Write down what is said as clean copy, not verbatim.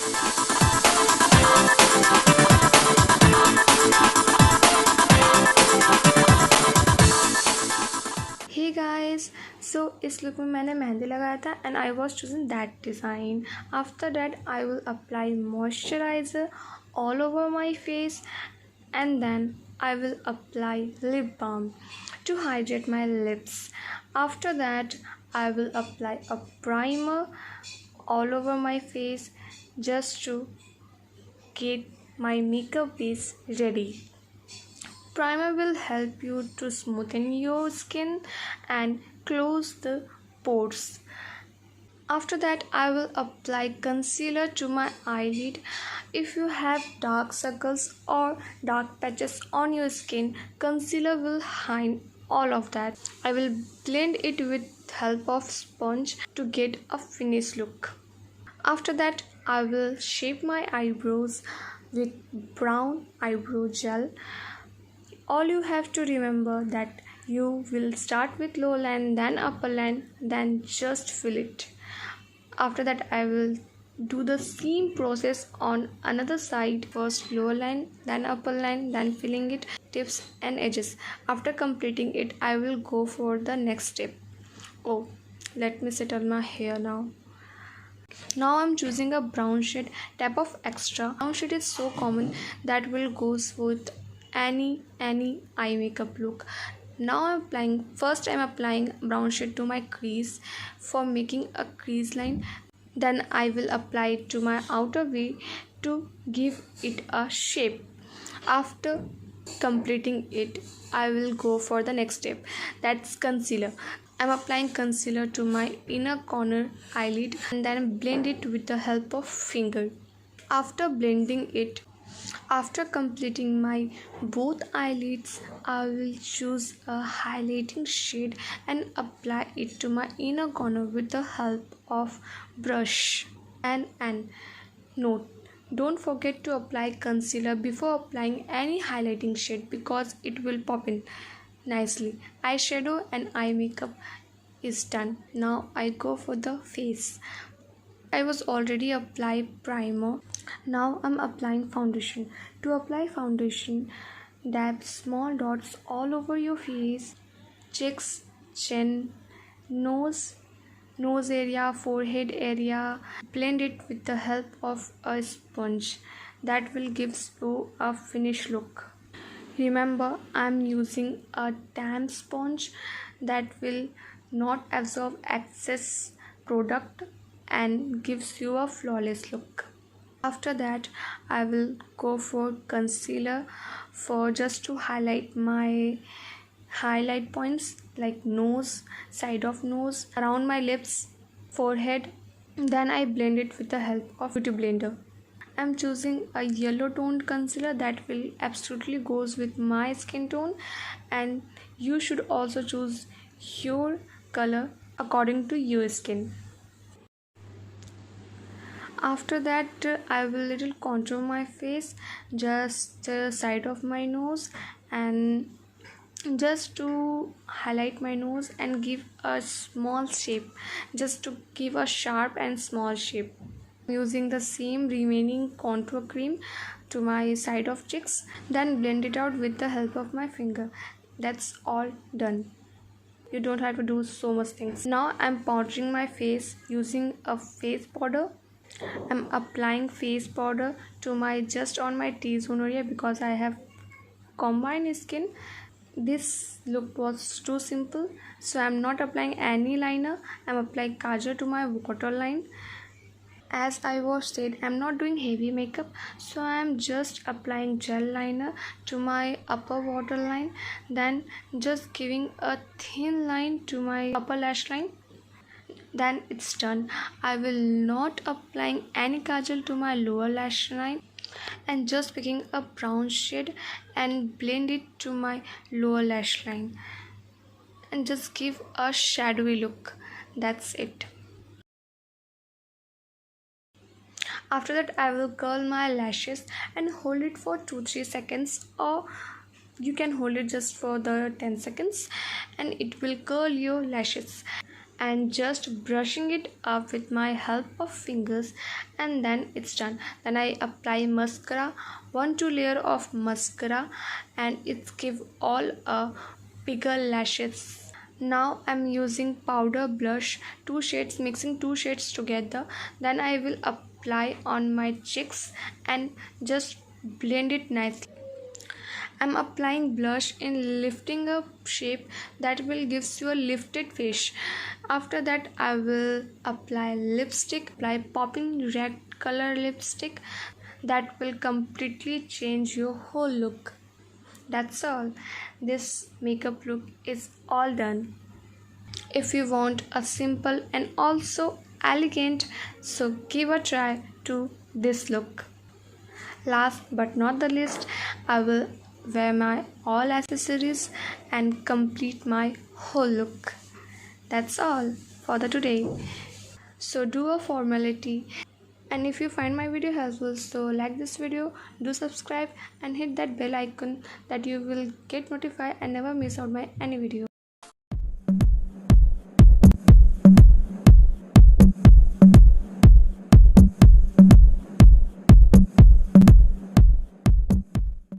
Hey guys, so इस look में मैंने मेहंदी लगाया था and I was choosing that design. After that I will apply moisturizer all over my face and then I will apply lip balm to hydrate my lips. After that I will apply a primer all over my face just to get my makeup base ready. Primer will help you to smoothen your skin and close the pores. After that, I will apply concealer to my eyelid. If you have dark circles or dark patches on your skin, concealer will hide all of that. I will blend it with help of sponge to get a finished look. After that, I will shape my eyebrows with brown eyebrow gel. All you have to remember that you will start with lower line, then upper line, then just fill it. After that I will do the same process on another side. First lower line, then upper line, then filling it, tips and edges. After completing it, I will go for the next step. Oh, let me settle my hair now. Now I'm choosing a brown shade, type of extra. Brown shade is so common that will goes with any eye makeup look. Now I'm applying brown shade to my crease for making a crease line. Then I will apply it to my outer V to give it a shape. After completing it, I will go for the next step, that's concealer. I'm applying concealer to my inner corner eyelid and then blend it with the help of finger. After blending it, after completing my both eyelids, I will choose a highlighting shade and apply it to my inner corner with the help of brush. And note, don't forget to apply concealer before applying any highlighting shade because it will pop in nicely. Eyeshadow and eye makeup is done. Now I go for the face. I was already applied primer. Now I'm applying foundation. To apply foundation, dab small dots all over your face, cheeks, chin, nose area, forehead area. Blend it with the help of a sponge. That will give you a finished look. Remember, I'm using a damp sponge that will not absorb excess product and gives you a flawless look. After that, I will go for concealer for just to highlight my highlight points like nose, side of nose, around my lips, forehead. Then I blend it with the help of beauty blender. I'm choosing a yellow toned concealer that will absolutely goes with my skin tone, and you should also choose your color according to your skin. After that, I will little contour my face, just the side of my nose, and just to highlight my nose and give a small shape, just to give a sharp and small shape. Using the same remaining contour cream to my side of cheeks, then blend it out with the help of my finger. That's all done. You don't have to do so much things. Now I'm powdering my face using a face powder. I'm applying face powder to my just on my T-zone area because I have combined skin. This look was too simple, so I'm not applying any liner. I'm applying kajal to my waterline. As I was said, I'm not doing heavy makeup, so I'm just applying gel liner to my upper waterline, then just giving a thin line to my upper lash line. Then it's done. I will not applying any kajal to my lower lash line and just picking a brown shade and blend it to my lower lash line and just give a shadowy look. That's it. After that, I will curl my lashes and hold it for 2-3 seconds, or you can hold it just for the 10 seconds and it will curl your lashes. and just brushing it up with my help of fingers, and then it's done. Then I apply mascara, 1-2 layer of mascara, and it give all a bigger lashes. Now I'm using powder blush, two shades, mixing two shades together. Then I will apply on my cheeks and just blend it nicely. I'm applying blush in lifting up shape that will gives you a lifted face. After that I will apply lipstick, apply popping red color lipstick that will completely change your whole look. That's all. This makeup look is all done. If you want a simple and also elegant, so give a try to this look. Last but not the least, I will wear my all accessories and complete my whole look. That's all for the today. So do a formality, and if you find my video helpful, so like this video, do subscribe and hit that bell icon that you will get notified and never miss out my any video.